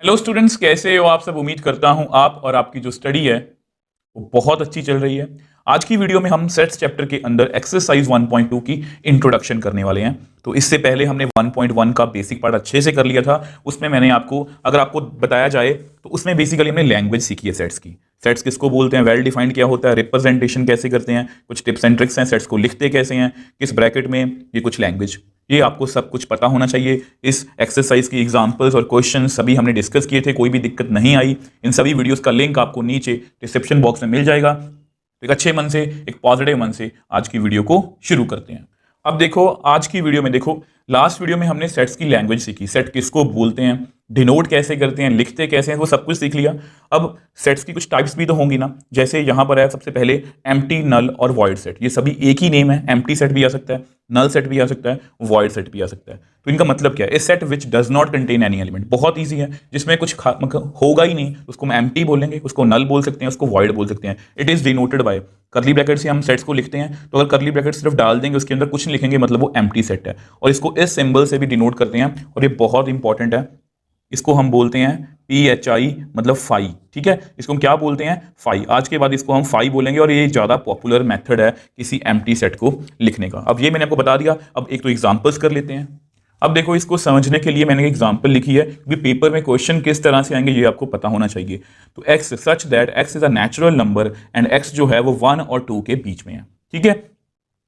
Hello students, कैसे हो आप सब। उम्मीद करता हूं आप और आपकी जो स्टडी है वो बहुत अच्छी चल रही है। आज की वीडियो में हम सेट्स चैप्टर के अंदर एक्सरसाइज 1.2 की इंट्रोडक्शन करने वाले हैं। तो इससे पहले हमने 1.1 का बेसिक पार्ट अच्छे से कर लिया था। उसमें मैंने आपको, अगर आपको बताया जाए तो उसमें बेसिकली हमने लैंग्वेज सीखी है सेट्स की। सेट्स किसको बोलते हैं, वेल डिफाइंड क्या होता है, रिप्रेजेंटेशन कैसे करते हैं, कुछ टिप्स एंड ट्रिक्स हैं, सेट्स को लिखते कैसे हैं, किस ब्रैकेट में, ये कुछ लैंग्वेज, ये आपको सब कुछ पता होना चाहिए। इस एक्सरसाइज की एग्जांपल्स और क्वेश्चन सभी हमने डिस्कस किए थे, कोई भी दिक्कत नहीं आई। इन सभी वीडियोस का लिंक आपको नीचे डिस्क्रिप्शन बॉक्स में मिल जाएगा। तो एक अच्छे मन से, एक पॉजिटिव मन से आज की वीडियो को शुरू करते हैं। अब देखो, आज की वीडियो में देखो, लास्ट वीडियो में हमने सेट्स की लैंग्वेज सीखी, सेट किसको बोलते हैं, डिनोट कैसे करते हैं, लिखते कैसे हैं, वो सब कुछ सीख लिया। अब सेट्स की कुछ टाइप्स भी तो होंगी ना। जैसे यहां पर है सबसे पहले एम्प्टी, नल और वॉइड सेट। ये सभी एक ही नेम है। एम्प्टी सेट भी आ सकता है, नल सेट भी आ सकता है, वॉइड सेट भी आ सकता है। तो इनका मतलब क्या है, a set which does not contain any element. बहुत ईजी है, जिसमें कुछ मतलब होगा ही नहीं उसको हम एम्प्टी बोलेंगे, उसको नल बोल सकते हैं, उसको वॉइड बोल सकते हैं। इट इज डिनोटेड बाय करली ब्रैकेट से हम सेट्स को लिखते हैं। तो अगर करली ब्रैकेट सिर्फ डाल देंगे, उसके अंदर कुछ नहीं लिखेंगे, मतलब वो एम्प्टी सेट है। और इसको इस सिंबल से भी डिनोट करते हैं, और ये बहुत इंपॉर्टेंट है। इसको हम बोलते हैं PHI, मतलब फाई। ठीक है, इसको हम क्या बोलते हैं, फाई। आज के बाद इसको हम फाई बोलेंगे, और ये ज़्यादा पॉपुलर मेथड है किसी एम्प्टी सेट को लिखने का। अब ये मैंने आपको बता दिया। अब एक तो एग्जांपल्स कर लेते हैं। अब देखो, इसको समझने के लिए मैंने एक एग्जांपल लिखी है, क्योंकि पेपर में क्वेश्चन किस तरह से आएंगे ये आपको पता होना चाहिए। तो x such that x is a natural number and x जो है वो 1 और 2 के बीच में है। ठीक है,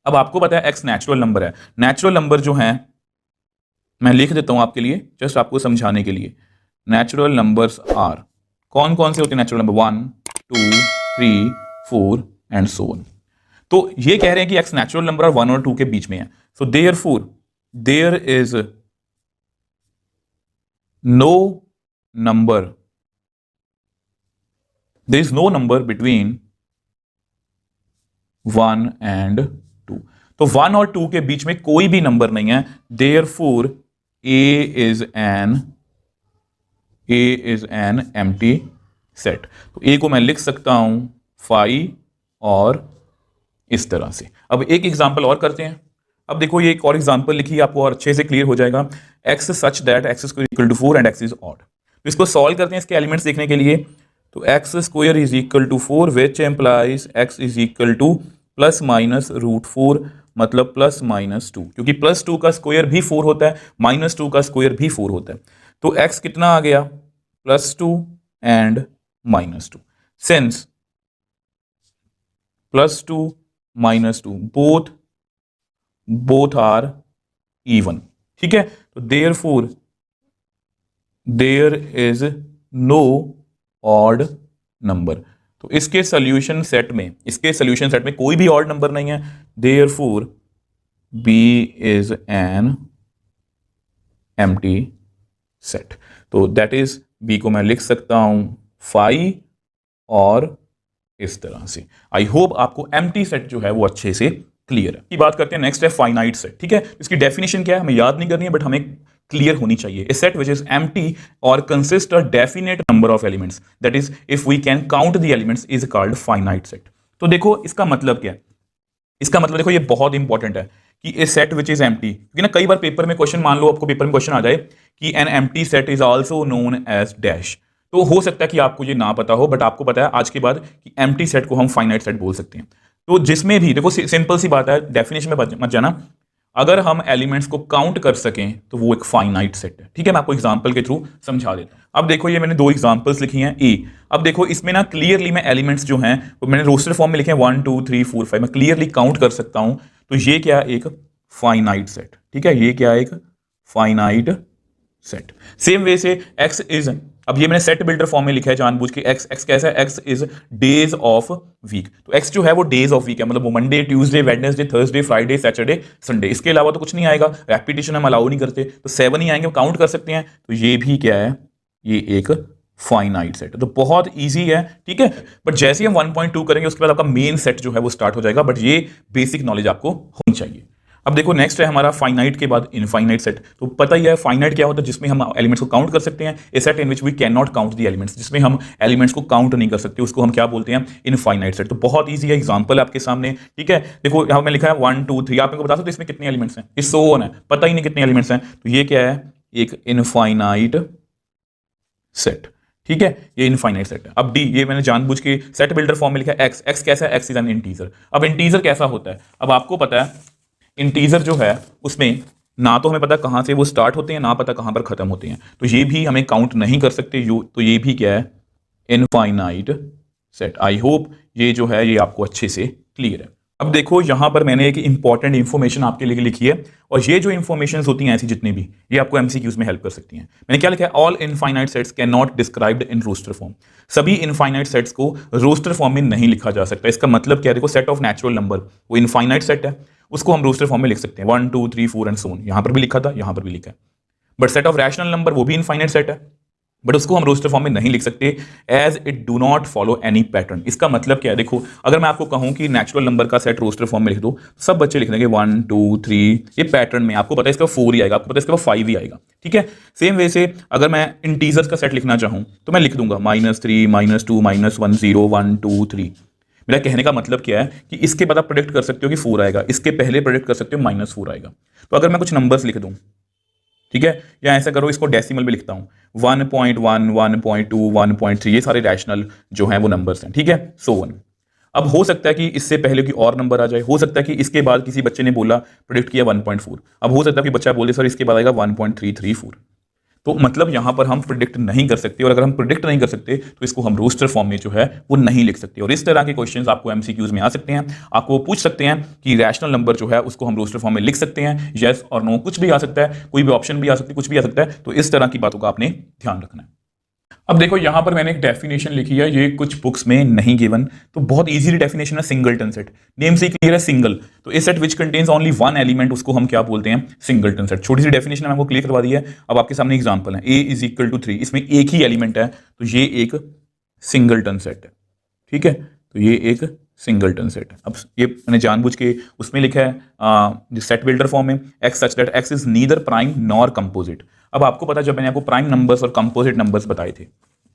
अब आपको पता है x नेचुरल नंबर है। नेचुरल नंबर जो है, मैं लिख देता हूं आपके लिए, जस्ट आपको समझाने के लिए। नेचुरल नंबर्स आर, कौन कौन से होते हैं natural number, 1, 2, 3, 4 and so on. तो ये कह रहे हैं कि एक्स नेचुरल नंबर और 1 और 2 के बीच में है। So therefore there is no number, there is no number between 1 and 2। तो 1 और 2 के बीच में कोई भी नंबर नहीं है। Therefore A is an empty set. तो ए को मैं लिख सकता हूं फाई, और इस तरह से। अब एक एग्जांपल और करते हैं। अब देखो, ये एक और एग्जांपल लिखी है, आपको और अच्छे से क्लियर हो जाएगा। X such that x square equal to 4 and x is odd. तो इसको सॉल्व करते हैं इसके एलिमेंट्स देखने के लिए। तो x square is equal to 4 which implies x is equal to plus minus root 4, मतलब प्लस माइनस 2, क्योंकि प्लस 2 का स्क्वायर भी 4 होता है, माइनस 2 का स्क्वायर भी 4 होता है। तो एक्स कितना आ गया, +2 and -2। Since +2 -2 both are even. ठीक है, तो therefore there is no odd number. तो इसके सोल्यूशन सेट में कोई भी ऑड नंबर नहीं है। Therefore B is an empty set. तो दैट इज, बी को मैं लिख सकता हूं फाई, और इस तरह से। आई होप आपको एम्प्टी सेट जो है वो अच्छे से क्लियर है। की बात करते हैं, नेक्स्ट है फाइनाइट सेट। ठीक है, इसकी डेफिनेशन क्या है हमें याद नहीं करनी है, बट हमें क्लियर होनी चाहिए। A set which is empty और consist a definite number of elements, that is if we can count the elements, is called finite set. तो देखो इसका मतलब क्या है, इसका मतलब देखो ये बहुत इंपॉर्टेंट है कि ए सेट विच इज एम्प्टी, क्योंकि ना कई बार पेपर में क्वेश्चन, मान लो आपको पेपर में क्वेश्चन आ जाए कि an empty set is also known as dash. तो हो सकता है कि आपको ये ना पता हो, बट आपको पता है आज के बाद कि एम्प्टी सेट को हम फाइनाइट सेट बोल सकते हैं। तो जिसमें भी देखो, सिंपल सी बात है, डेफिनेशन में मत जाना। अगर हम एलिमेंट्स को काउंट कर सकें तो वो एक फाइनाइट सेट है। ठीक है, मैं आपको एग्जांपल के थ्रू समझा देता हूं। अब देखो, ये मैंने दो एग्जांपल्स लिखी हैं ए। अब देखो, इसमें ना क्लियरली मैं एलिमेंट्स जो हैं वो मैंने रोस्टर फॉर्म में लिखे हैं, 1 2 3 4 5, मैं क्लियरली काउंट कर सकता हूं। तो ये क्या, एक फाइनाइट सेट। ठीक है, ये क्या, एक फाइनाइट सेट। सेम वे से एक्स इज, अब ये मैंने सेट बिल्डर फॉर्म में लिखा है जानबूझ के। एक्स कैसा है, x is days of week. तो एक्स जो है वो डेज ऑफ वीक है, मतलब वो Monday, Tuesday, Wednesday, Thursday, Friday, Saturday, Sunday. इसके अलावा तो कुछ नहीं आएगा, रेपिटेशन हम अलाउ नहीं करते। तो 7 ही आएंगे, काउंट कर सकते हैं। तो ये भी क्या है, ये एक फाइनाइट सेट। तो बहुत इजी है। ठीक है, बट जैसे ही हम 1.2 करेंगे उसके बाद आपका मेन सेट जो है वो स्टार्ट हो जाएगा, बट ये बेसिक नॉलेज आपको होनी चाहिए। अब देखो, नेक्स्ट है हमारा फाइनाइट के बाद इनफाइनाइट सेट। तो पता ही है फाइनाइट क्या होता है, जिसमें हम एलिमेंट्स को काउंट कर सकते हैं। A set in which we can not count the elements, जिसमें हम एलिमेंट्स को काउंट नहीं कर सकते, उसको हम क्या बोलते हैं, इनफाइनाइट सेट। तो बहुत ईजी है, एग्जांपल आपके सामने। ठीक है, देखो यहाँ मैं लिखा है 1 2 3, आप मेरे को बता सकते इसमें कितने एलिमेंट्स हैं, इस सो ऑन है, पता ही नहीं कितने एलिमेंट्स हैं। तो ये क्या है, एक इनफाइनाइट सेट। ठीक है, ये इनफाइनाइट सेट है। अब डी, ये मैंने जानबूझ के सेट बिल्डर फॉर्म में लिखा है एक्स। एक्स कैसा है? X is an integer. अब इंटीजर कैसा होता है? अब आपको पता है इंटीजर जो है उसमें ना तो हमें पता कहां से वो स्टार्ट होते हैं, ना पता कहां पर खत्म होते हैं, तो ये भी हमें काउंट नहीं कर सकते। तो ये भी क्या है? Infinite set. आई होप ये जो है ये आपको अच्छे से क्लियर है। अब देखो यहां पर मैंने एक इंपॉर्टेंट इंफॉर्मेशन आपके लिए लिखी है, और ये जो इंफॉर्मेशन होती हैं ऐसी जितनी भी, ये आपको एमसीक्यूज में हेल्प कर सकती हैं। मैंने क्या लिखा है? All infinite sets can not described in roster form. सभी इनफाइनाइट सेट्स को रोस्टर फॉर्म में नहीं लिखा जा सकता। इसका मतलब क्या है? देखो सेट ऑफ नेचुरल नंबर वो इनफाइनाइट सेट है, उसको हम रोस्टर फॉर्म में लिख सकते हैं 1 2 3 4 एंड सो ऑन। यहां पर भी लिखा था, यहां पर भी लिखा है। But set of rational number वो भी इनफाइनाइट सेट है, बट उसको हम रोस्टर फॉर्म में नहीं लिख सकते, as it do not follow any pattern. इसका मतलब क्या है? देखो अगर मैं आपको कहूं कि नेचुरल नंबर का सेट रोस्टर फॉर्म में लिख दो, सब बच्चे लिख देंगे 1 2 3, ये पैटर्न में। आपको पता है इसका 4 ही आएगा, आपको पता है इसका 5 ही आएगा। ठीक है, सेम वे से अगर मैं इंटीजर्स का सेट लिखना चाहूं तो मैं लिख दूंगा -3 -2 -1 0 1 2 3। मेरा कहने का मतलब क्या है कि इसके बाद आप प्रेडिक्ट कर सकते हो कि 4 आएगा, इसके पहले प्रेडिक्ट कर सकते हो -4 आएगा। तो अगर मैं कुछ नंबर्स लिख दूं, ठीक है, या ऐसा करो इसको डेसिमल में लिखता हूं 1.1 1.2 1.3, ये सारे रैशनल जो हैं वो नंबर्स हैं। ठीक है, सो वन। अब हो सकता है कि इससे पहले कोई और नंबर आ जाए, हो सकता है कि इसके बाद किसी बच्चे ने बोला प्रेडिक्ट किया 1.4, अब हो सकता है कि बच्चा बोले सर इसके बाद आएगा 1.334। तो मतलब यहां पर हम प्रिडिक्ट नहीं कर सकते, और अगर हम प्रिडिक्ट नहीं कर सकते तो इसको हम रोस्टर फॉर्म में जो है वो नहीं लिख सकते। और इस तरह के क्वेश्चंस आपको एमसीक्यूज में आ सकते हैं। आपको पूछ सकते हैं कि रैशनल नंबर जो है उसको हम रोस्टर फॉर्म में लिख सकते हैं, यस और नो, कुछ भी आ सकता है, कोई भी ऑप्शन भी आ सकती है, कुछ भी आ सकता है। तो इस तरह की बातों का आपने ध्यान रखना है। अब देखो यहां पर मैंने एक डेफिनेशन लिखी है, ये कुछ बुक्स में नहीं गिवन, तो बहुत इजीली डेफिनेशन है सिंगलटन सेट। नेम से क्लियर है, सिंगल। तो इस set which contains only one element, उसको हम क्या बोलते हैं? Singleton set. छोटी सी डेफिनेशन हमको क्लियर करवा दी है। अब आपके सामने एग्जांपल है, a इज इक्वल टू 3, इसमें एक ही एलिमेंट है, तो ये एक सिंगलटन सेट है। ठीक है, तो ये एक सिंगलटन सेट है। अब ये मैंने जानबूझ के उसमें लिखा है सेट बिल्डर फॉर्म में, x such that x is neither prime nor composite. अब आपको पता, जब मैंने आपको प्राइम नंबर्स और कंपोजिट नंबर्स बताए थे,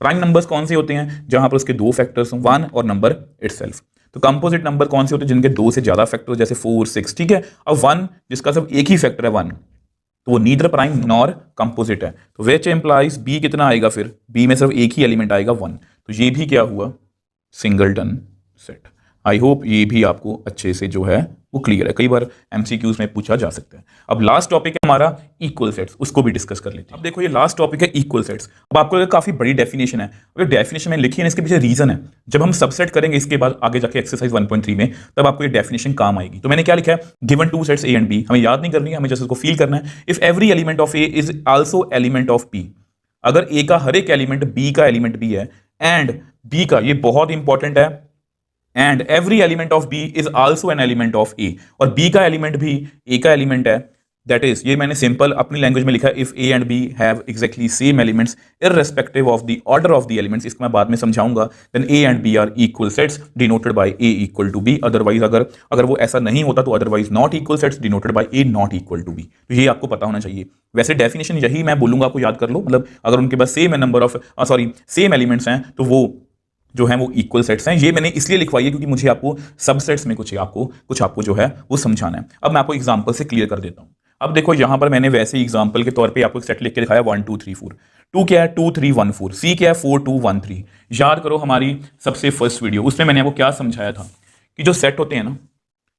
प्राइम नंबर्स कौन से होते हैं? जहां पर उसके दो फैक्टर्स हों, 1 और नंबर इटसेल्फ। तो कंपोजिट नंबर कौन से होते हैं? जिनके दो से ज्यादा फैक्टर, जैसे 4 6। ठीक है, अब 1 जिसका सिर्फ एक ही फैक्टर है 1, तो वो नीदर प्राइम नॉर कंपोजिट है। तो विच एम्प्लाइज बी कितना आएगा? फिर बी में सिर्फ एक ही एलिमेंट आएगा 1, तो ये भी क्या हुआ? Singleton set. आई होप ये भी आपको अच्छे से जो है वो क्लियर है, कई बार एमसीक्यूज में पूछा जा सकता है। अब लास्ट टॉपिक है हमारा इक्वल सेट्स, उसको भी डिस्कस कर लेते हैं। अब देखो ये लास्ट टॉपिक है इक्वल सेट्स। अब आपको काफी बड़ी डेफिनेशन है, अगर डेफिनेशन में लिखी है इसके पीछे रीजन है। जब हम सबसेट करेंगे इसके बाद आगे जाके एक्सरसाइज 1.3 में, तब आपको ये डेफिनेशन काम आएगी। तो मैंने क्या लिखा है? Given two sets A and B, हमें याद नहीं करनी है, हमें जैसे उसको फील करना है। If every element of A is also element of B, अगर ए का हर एक एलिमेंट बी का एलिमेंट भी है, एंड बी का, ये बहुत इंपॉर्टेंट है, and every element of B is also an element of A, और बी का एलिमेंट भी ए का एलिमेंट है, दैट इज, ये मैंने सिंपल अपनी लैंग्वेज में लिखा है, if A and B have exactly same elements irrespective of the order of the elements, इसको मैं बाद में समझाऊंगा, then A and B are equal sets denoted by A equal to B. Otherwise अगर वो ऐसा नहीं होता तो otherwise not equal sets denoted by A not equal to B. तो ये आपको पता होना चाहिए। वैसे डेफिनेशन यही मैं बोलूंगा, आपको याद कर लो, मतलब अगर उनके पास same number of same elements हैं तो वो जो है वो इक्वल सेट्स हैं। ये मैंने इसलिए लिखवाई है क्योंकि मुझे आपको सबसेट्स में कुछ आपको जो है वो समझाना है। अब मैं आपको एग्जांपल से क्लियर कर देता हूं। अब देखो यहां पर मैंने वैसे एग्जांपल के तौर पे आपको एक सेट लिख के दिखाया 1 2 3 4। 2 क्या है? 2 3 1 4। सी क्या है? 4 2 1 3। याद करो हमारी सबसे फर्स्ट वीडियो, उसमें मैंने आपको क्या समझाया था कि जो सेट होते हैं ना,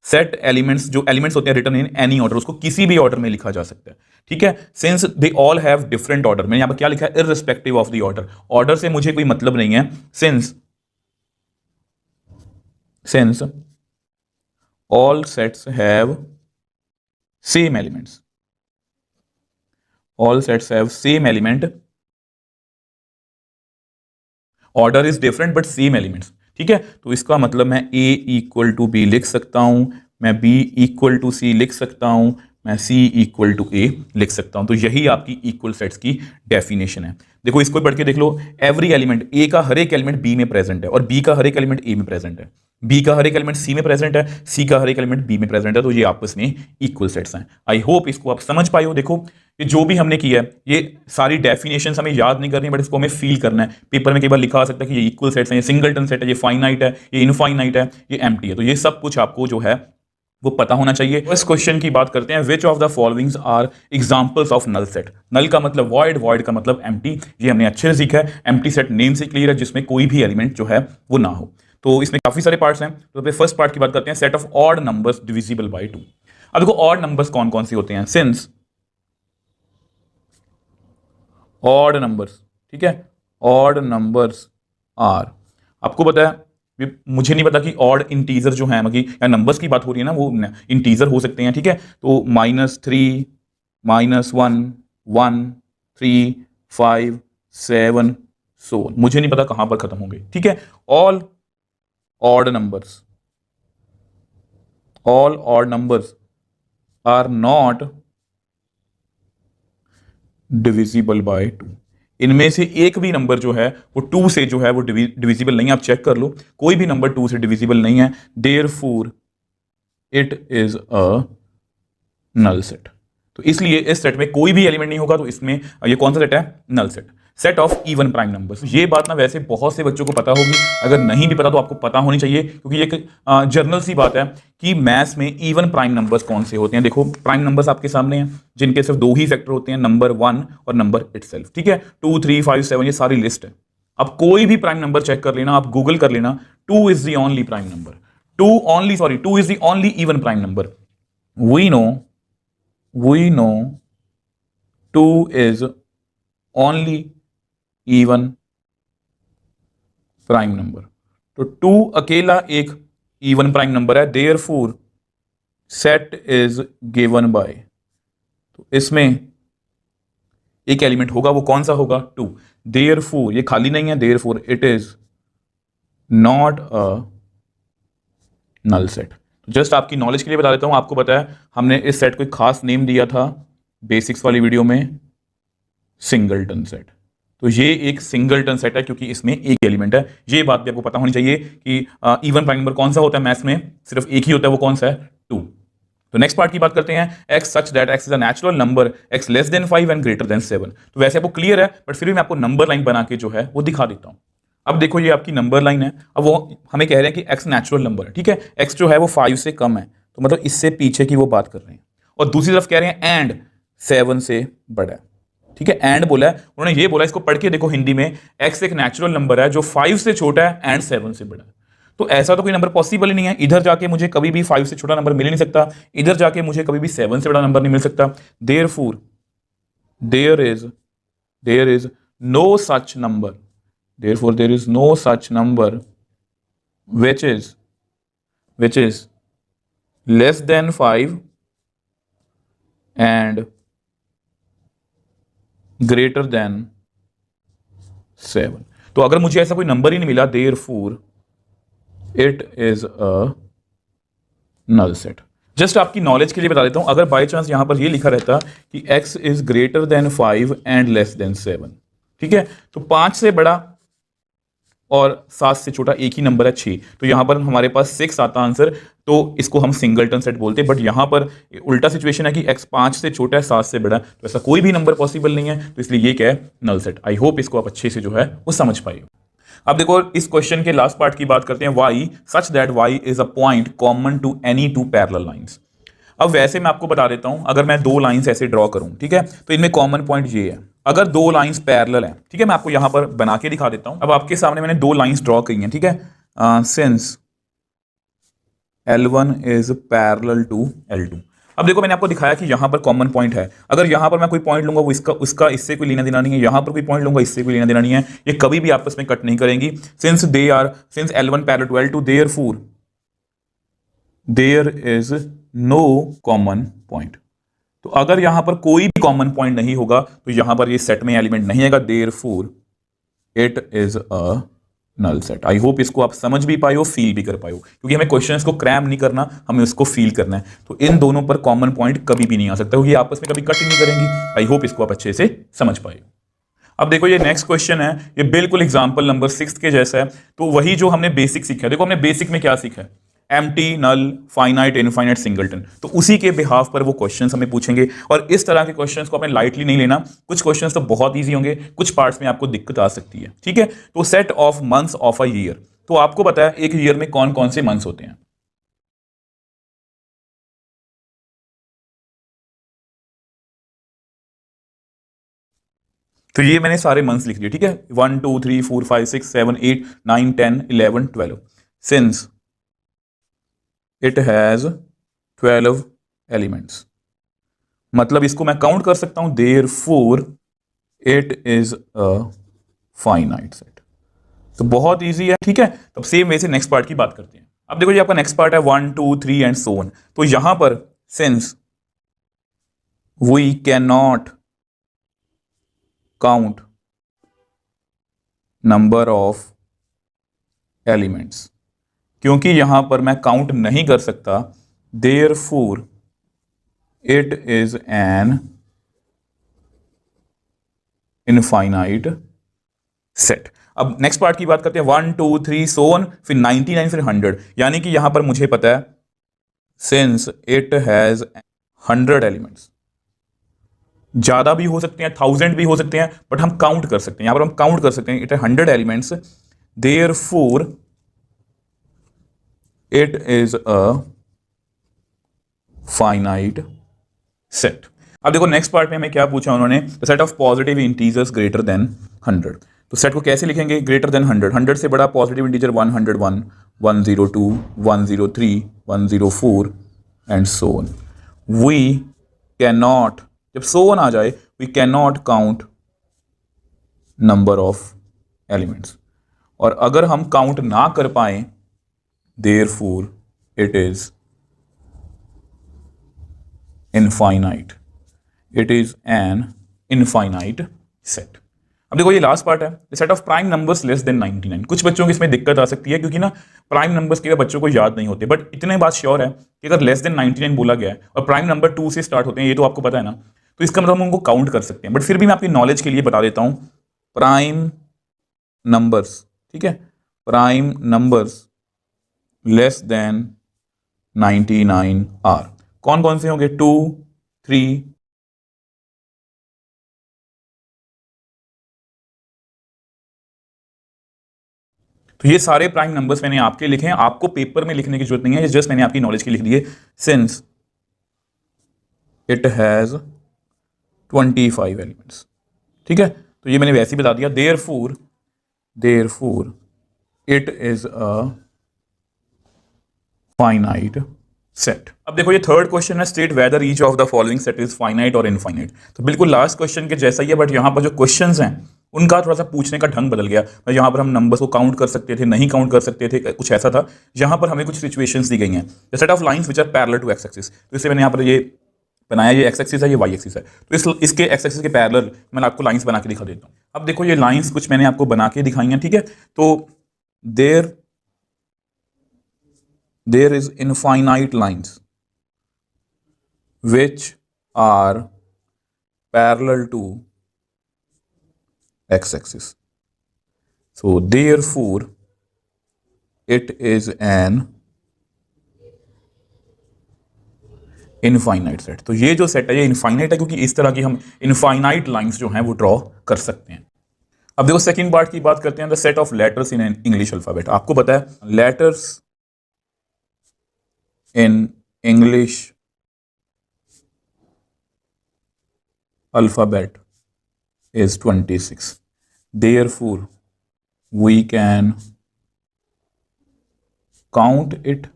सेट एलिमेंट्स, जो एलिमेंट्स होते हैं रिटर्न इन एनी ऑर्डर, उसको किसी भी ऑर्डर में लिखा जा सकता है। ठीक है, since they all have different order, मैंने यहां पर क्या लिखा है? Irrespective of the order. Order से मुझे कोई मतलब नहीं है, since all sets have same elements, all sets have same element, order is different but same elements। ठीक है, तो इसका मतलब मैं a इक्वल टू बी लिख सकता हूं, मैं b इक्वल टू सी लिख सकता हूं, मैं c इक्वल टू a लिख सकता हूं। तो यही आपकी इक्वल सेट्स की डेफिनेशन है। देखो इसको पढ़ के देख लो, एवरी एलिमेंट, a का हर एक एलिमेंट b में प्रेजेंट है, और b का हर एक एलिमेंट a में प्रेजेंट है, b का हर एक एलिमेंट c में प्रेजेंट है, c का हर एक एलिमेंट b में प्रेजेंट है, तो ये आपस में इक्वल सेट्स हैं। आई होप इसको आप समझ पाए हो। देखो ये जो भी हमने किया है, ये सारी डेफिनेशंस हमें याद नहीं करनी, बट इसको हमें फील करना है। पेपर में कई बार लिखा आ सकता है कि ये इक्वल सेट्स हैं, ये सिंगलटन सेट है, ये फाइनाइट है, ये इनफाइनाइट है, ये एम्प्टी है। तो ये सब कुछ आपको जो है वो पता होना चाहिए। इस क्वेश्चन की बात करते हैं, which of the followings are examples of null set. Null का मतलब वॉइड, वॉइड का मतलब एम्प्टी, ये हमने अच्छे से सीखा है। एम्प्टी सेट नेम से क्लियर है, जिसमें कोई भी एलिमेंट जो है वो ना हो। तो इसमें काफी सारे पार्ट्स हैं। तो फर्स्ट पार्ट की बात करते हैं, set of odd numbers divisible by 2। अब देखो ऑड नंबर्स कौन कौन से होते हैं, सिंस ऑड नंबर्स, ठीक है, ऑड नंबर्स आर, आपको पता है, मुझे नहीं पता कि ऑड इंटीजर जो है मतलब या नंबर्स की बात हो रही है ना, वो इंटीजर हो सकते हैं, ठीक है। तो -3, -1, 1, 3, 5, 7, सो मुझे नहीं पता कहां पर खत्म होंगे, ठीक है। All odd numbers, all odd numbers are not divisible by 2। इनमें से एक भी नंबर जो है वो 2 से जो है वो डिविजिबल नहीं है। आप चेक कर लो, कोई भी नंबर 2 से डिविजिबल नहीं है। Therefore it is a null set. तो इसलिए इस सेट में कोई भी एलिमेंट नहीं होगा, तो इसमें ये कौन सा सेट है, null set. Set of even prime numbers, ये बात ना वैसे बहुत से बच्चों को पता होगी, अगर नहीं भी पता तो आपको पता होनी चाहिए, क्योंकि एक जर्नल सी बात है कि मैथ्स में इवन प्राइम नंबर्स कौन से होते हैं। देखो प्राइम नंबर्स आपके सामने हैं, जिनके सिर्फ 2 ही फैक्टर होते हैं, नंबर 1 और नंबर इटसेल्फ, ठीक है। 2, 3, 5, 7 ये सारी लिस्ट है। अब कोई भी प्राइम नंबर चेक कर लेना, आप गूगल कर लेना, 2 is the only prime number, 2 is the only even prime number. we know 2 is only even prime number. तो 2 अकेला एक इवन प्राइम नंबर है, therefore set is given by, तो इसमें एक एलिमेंट होगा, वो कौन सा होगा, 2। देयरफॉर ये खाली नहीं है, therefore it is not a null set. Just आपकी नॉलेज के लिए बता देता हूं, आपको पता है हमने इस सेट को एक खास नेम दिया था बेसिक्स वाली वीडियो में, सिंगलटन सेट। तो ये एक सिंगलटन सेट है क्योंकि इसमें एक एलिमेंट है। ये बात भी आपको पता होनी चाहिए कि इवन प्राइम नंबर कौन सा होता है मैथ्स में, सिर्फ एक ही होता है, वो कौन सा है, 2। तो नेक्स्ट पार्ट की बात करते हैं, x such that x is a natural number, x less than 5 and greater than 7। तो वैसे आपको क्लियर है, बट फिर भी मैं आपको नंबर लाइन बना के जो है वो दिखा देता हूं। अब देखो ये आपकी नंबर लाइन है, अब वो हमें कह रहे हैं कि x नेचुरल नंबर है, ठीक है, x जो है वो 5 से कम है, तो मतलब इससे पीछे की वो बात कर रहे हैं। और दूसरी तरफ कह रहे हैं एंड 7 से बड़ा है, ठीक है, एंड बोला है उन्होंने, ये बोला, इसको पढ़ के देखो हिंदी में, x एक नेचुरल नंबर है जो 5 से छोटा है एंड 7 से बड़ा है। तो ऐसा तो कोई नंबर पॉसिबल ही नहीं है, इधर जाके मुझे कभी भी 5 से छोटा नंबर मिल नहीं सकता, इधर जाके मुझे कभी भी 7 से बड़ा नंबर नहीं मिल सकता। Therefore there is no such number, therefore there is no such number which is less than 5 and greater than 7। तो अगर मुझे ऐसा कोई नंबर ही नहीं मिला, therefore it is a null set। Just आपकी नॉलेज के लिए बता देता हूं, अगर बाय चांस यहां पर ये लिखा रहता कि x is greater than 5 and less than 7, ठीक है, तो 5 से बड़ा और 7 से छोटा एक ही नंबर है 6, तो यहां पर हमारे पास 6 आता आंसर, तो इसको हम सिंगलटन सेट बोलते हैं। बट यहां पर उल्टा सिचुएशन है कि x 5 से छोटा है 7 से बड़ा है, तो ऐसा कोई भी नंबर पॉसिबल नहीं है, तो इसलिए ये क्या है, नल सेट। आई होप इसको आप अच्छे से जो है वो समझ पाए। अब देखो इस क्वेश्चन के लास्ट पार्ट की बात करते हैं, y such that y is a point common to any 2 parallel lines. अब वैसे मैं आपको बता देता हूं, अगर मैं 2 लाइंस ऐसे ड्रॉ करूं, ठीक है, तो इनमें कॉमन पॉइंट ये है, अगर 2 लाइंस पैरेलल हैं, ठीक है, मैं आपको यहां पर बना के दिखा देता हूं। अब आपके सामने मैंने 2 लाइंस ड्रॉ की हैं, ठीक है, since L1 is parallel to L2। अब देखो मैंने आपको दिखाया कि यहां पर कॉमन पॉइंट है, अगर यहां पर मैं कोई पॉइंट लूंगा वो उसका इससे कोई लेना देना नहीं है, यहां पर कोई पॉइंट लूंगा इससे कोई लेना देना नहीं है, ये कभी भी आपस में कट नहीं करेंगी। Since L1 parallel to L2, therefore there is no common point. तो अगर यहां पर कोई भी कॉमन पॉइंट नहीं होगा तो यहां पर ये सेट में एलिमेंट नहीं आएगा, therefore it is a null set. I hope इसको आप समझ भी पाए हो, फील भी कर पाए हो, क्योंकि हमें क्वेश्चंस को क्रैम नहीं करना, हमें उसको फील करना है। तो इन दोनों पर कॉमन पॉइंट कभी भी नहीं आ सकता, क्योंकि आपस में कभी कट ही नहीं करेंगी। आई होप इसको आप अच्छे से समझ पाए। अब देखो ये नेक्स्ट क्वेश्चन है, ये बिल्कुल एग्जांपल नंबर 6 के जैसा है, तो वही जो हमने बेसिक सीखा है। देखो हमने बेसिक में क्या सीखा है, एम्प्टी, नल, फाइनाइट, इनफाइनाइट, सिंगलटन। तो उसी के बिहाफ पर वो क्वेश्चंस हमें पूछेंगे, और इस तरह के क्वेश्चंस को आपने लाइटली नहीं लेना। कुछ क्वेश्चंस तो बहुत इजी होंगे, कुछ पार्ट्स में आपको दिक्कत आ सकती है, ठीक है। तो set of months of a year, तो आपको पता है एक ईयर में कौन कौन से मंथ्स होते हैं। तो ये मैंने सारे मंथ्स लिख दिए, ठीक है, 1 2 3 4 5 6 7 8 9 10 11 12 सिंस इट हैज 12 एलिमेंट्स, मतलब इसको मैं काउंट कर सकता हूं, therefore it is a finite set. तो बहुत इजी है, ठीक है। तब सेम वे से नेक्स्ट पार्ट की बात करते हैं। अब देखो ये आपका नेक्स्ट पार्ट है 1 2 3 एंड सो ऑन। तो यहां पर since we can not count number of elements, क्योंकि यहां पर मैं काउंट नहीं कर सकता, therefore it is an infinite set. अब नेक्स्ट पार्ट की बात करते हैं 1 2 3 सो ऑन, फिर 99 फिर 100, यानी कि यहां पर मुझे पता है सिंस इट हैज 100 एलिमेंट्स, ज्यादा भी हो सकते हैं, 1000 भी हो सकते हैं, बट हम काउंट कर सकते हैं, यहां पर हम काउंट कर सकते हैं, इट है 100 elements, therefore it is a finite set. अब देखो नेक्स्ट पार्ट में हमें क्या पूछा उन्होंने, the set of positive integers greater than 100। तो सेट को कैसे लिखेंगे, ग्रेटर देन 100, 100 से बड़ा positive integer 101 102 103 104 and so on. We can not, जब सो ऑन आ जाए, we can not count number of elements, और अगर हम काउंट ना कर पाए, therefore it is infinite, it is an infinite set. अब देखो ये लास्ट पार्ट है, set of prime numbers less than 99। कुछ बच्चों की इसमें दिक्कत आ सकती है, क्योंकि ना प्राइम नंबर्स के बच्चों को याद नहीं होते, बट इतने बात श्योर है कि अगर लेस देन 99 बोला गया है और प्राइम नंबर 2 से स्टार्ट होते हैं, ये तो आपको पता है ना, तो इसका मतलब हम उनको काउंट कर सकते हैं। बट फिर भी मैं आपकी नॉलेज के लिए बता देता हूं, प्राइम नंबर्स, ठीक है, prime numbers less than 99 are कौन कौन से होंगे, 2 3 तो ये सारे प्राइम नंबर्स मैंने आपके लिखे हैं, आपको पेपर में लिखने की जरूरत नहीं है, ये जस्ट मैंने आपकी नॉलेज के लिख दिए। सिंस इट हैज 25 एलिमेंट्स, ठीक है, तो ये मैंने वैसे ही बता दिया। Therefore it is a finite set. अब देखो ये थर्ड क्वेश्चन है, state whether each of the following set is finite और इनफाइनाइट। तो बिल्कुल लास्ट क्वेश्चन के जैसा ही है, बट यहाँ पर जो क्वेश्चंस हैं उनका थोड़ा सा पूछने का ढंग बदल गया। यहाँ पर हम नंबर्स को काउंट कर सकते थे, नहीं काउंट कर सकते थे, कुछ ऐसा था। यहाँ पर हमें कुछ सिचुएशंस दी गई हैं, the set of lines which are parallel to x axis. तो इससे मैंने यहाँ पर ये बनाया, ये एक्स एक्सिस है, ये वाई एक्सिस है, तो इसके एक्स एक्सिस के पैरेलल मैं आपको लाइंस बना के दिखा देता हूँ। अब देखो ये लाइंस कुछ मैंने आपको बना के दिखाई हैं, ठीक है। तो there is infinite lines which are parallel to x-axis. So therefore it is an infinite set. तो ये जो सेट है ये इनफाइनाइट है, क्योंकि इस तरह की हम इनफाइनाइट लाइंस जो हैं वो ड्रॉ कर सकते हैं। अब देखो सेकंड पार्ट की बात करते हैं, the set of letters in English alphabet. आपको पता है letters in English alphabet is 26. Therefore we can count it,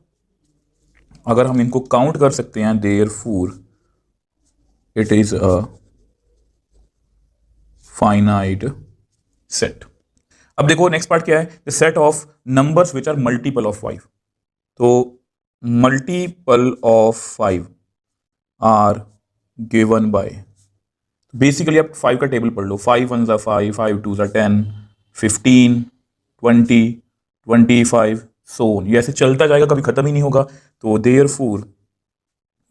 अगर हम इनको काउंट कर सकते हैं, therefore it is a finite set. अब देखो नेक्स्ट पार्ट क्या है, the set of numbers which are multiple of 5। तो multiple of 5 are given by, basically आप 5 का टेबल पढ़ लो, 5 1 ज़ा 5, 5 2 ज़ा 10, 15 20 25 सो ऑन, ये ऐसे चलता जाएगा, कभी खत्म ही नहीं होगा। तो therefore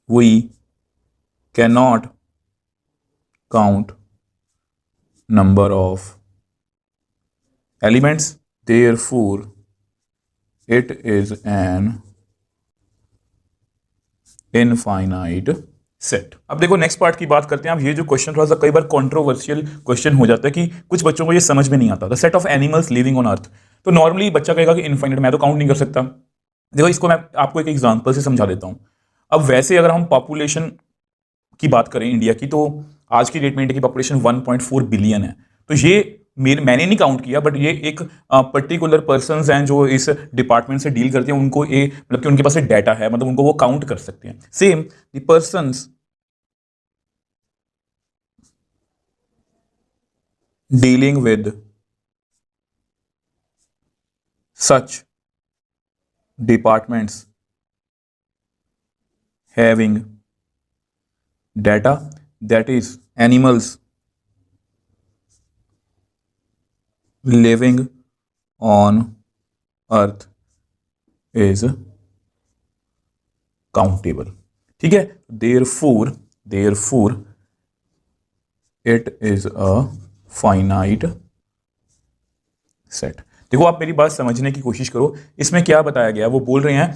we can not count number of elements, therefore it is an infinite set. अब देखो नेक्स्ट पार्ट की बात करते हैं। अब ये जो क्वेश्चन थोड़ा सा कई बार कंट्रोवर्शियल क्वेश्चन हो जाता है, कि कुछ बच्चों को ये समझ में नहीं आता। The set of animals living on earth. तो नॉर्मली बच्चा कहेगा कि इनफाइनाइट, मैं तो काउंट नहीं कर सकता। देखो इसको मैं आपको एक एग्जांपल से समझा देता हूं। अब वैसे अगर हम पॉपुलेशन की बात करें इंडिया की, तो आज की डेट में इंडिया की पॉपुलेशन 1.4 बिलियन है। तो ये मैंने नहीं काउंट किया, बट ये एक पर्टिकुलर पर्सन्स हैं जो इस डिपार्टमेंट से डील करते हैं, उनको ये मतलब कि उनके पास एक डाटा है, मतलब उनको वो काउंट कर सकते हैं. Same the persons dealing with such departments having data, that is animals living on earth is countable. ठीक है, therefore it is a finite set. देखो आप मेरी बात समझने की कोशिश करो, इसमें क्या बताया गया. वो बोल रहे हैं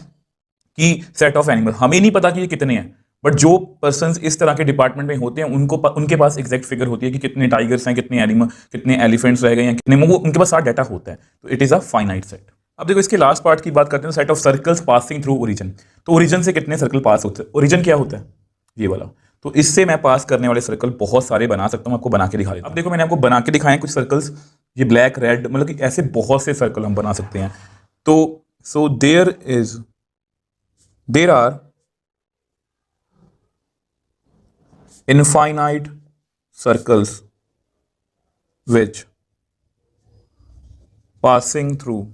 कि सेट ऑफ एनिमल, हमें नहीं पता कि ये कितने हैं, बट जो पर्सन्स इस तरह के डिपार्टमेंट में होते हैं उनके पास एग्जैक्ट फिगर होती है कि कितने टाइगर्स हैं, कितने एनिमल, कितने एलिफेंट्स रह गए हैं, कितने, वो उनके पास सारा डाटा होता है. तो it is a finite set. अब देखो इसके लास्ट पार्ट की बात करते हैं, set of circles passing through origin. तो ओरिजिन से कितने सर्कल पास होते हैं. ओरिजिन क्या होता है, ये वाला. तो इससे मैं पास करने वाले सर्कल बहुत सारे बना सकता हूं, आपको बना के दिखा देता हूं. अब देखो मैंने आपको बना के दिखाए कुछ सर्कल्स, ये ब्लैक रेड, मतलब कि ऐसे बहुत से सर्कल हम बना सकते हैं. तो so there are infinite circles which passing through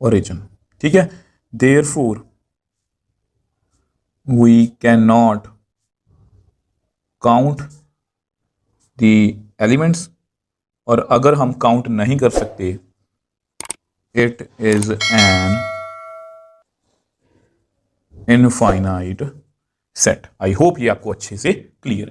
origin. ठीक है, therefore we cannot count the elements, और अगर हम काउंट नहीं कर सकते, it is an infinite set. I hope ये आपको अच्छे से क्लियर है.